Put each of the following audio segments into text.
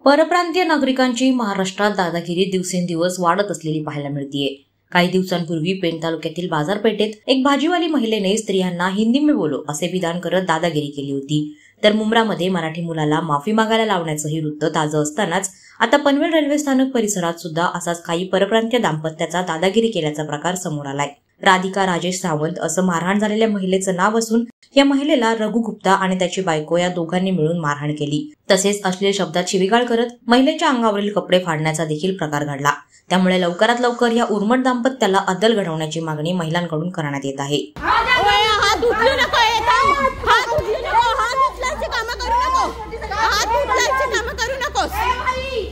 परप्रांतीय नागरिकांची महाराष्ट्रात दादागिरी दिवसेंदिवस वाढत असलेली पाहायला मिळतेय। काही दिवसांपूर्वी पेण तालुक्यातील बाजारपेठेत एक भाजीवाली महिलेने स्त्रियांना हिंदी में बोलो असे विधान करत दादागिरी केली होती। तर मुंब्रामध्ये मराठी मुलाला माफी मागायला लावण्याचंही वृत्त ताजं असतानाच आता पनवेल रेल्वे स्थानक परिसरात सुद्धा असाच काही परप्रांतीय दाम्पत्याचा दादागिरी केल्याचा प्रकार समोर आलाय। राधिका राजेश सावंत असं मारहाण झालेल्या महिलेचं नाव असून या महिलेला रघु गुप्ता आणि त्याची बायको या दोघांनी मिळून मारहाण केली। तसेच अश्लील शब्दात शिवीगाळ करत महिलेच्या अंगावरील कपडे फाडण्याचा देखील प्रकार घडला। त्यामुळे लवकरात लवकर या उर्मट दाम्पत्याला अद्दल घडवण्याची मागणी महिलांकडून करण्यात येत आहे।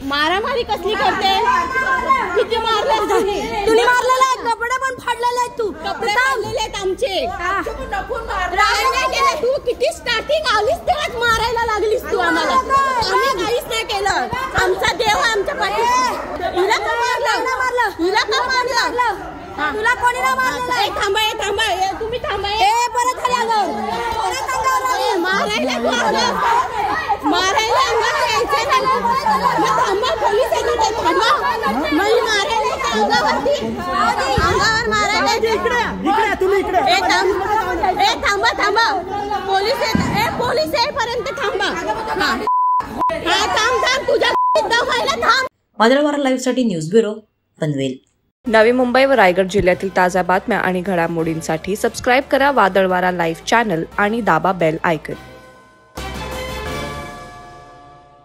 मारामारी कसली करते? किती मारले तुम्ही? मारलेला कपडे पण फाडलेले आहेत, तू कपडे फाडलेले आहेत आमचे। तू किती स्टार्टिंग आलीस तेव्हाच मारायला लागलीस तू आम्हाला। आम्ही काहीच नाही केलं, आमचा देव आमच्या पाठी। हिला का मारलं? हिला का मारलं? तुला कोणी ना मारलं? थांबा थांबा, तुम्ही थांबा। परत मारायला थांबा, पोलीस येतात। अंगावर मारायला थांबा थांबा, पोलीस येतात। पोलीस येईपर्यंत थांबा। थांब तुझ्या थांब। वादळवारा लाईव्ह साठी न्यूज ब्युरो, पनवेल। नवी मुंबई व रायगड जिल्ह्यातील ताज्या बातम्या आणि घडामोडींसाठी सबस्क्राईब करा वादळवारा लाईव्ह चॅनल आणि दाबा बेल आयकॉन।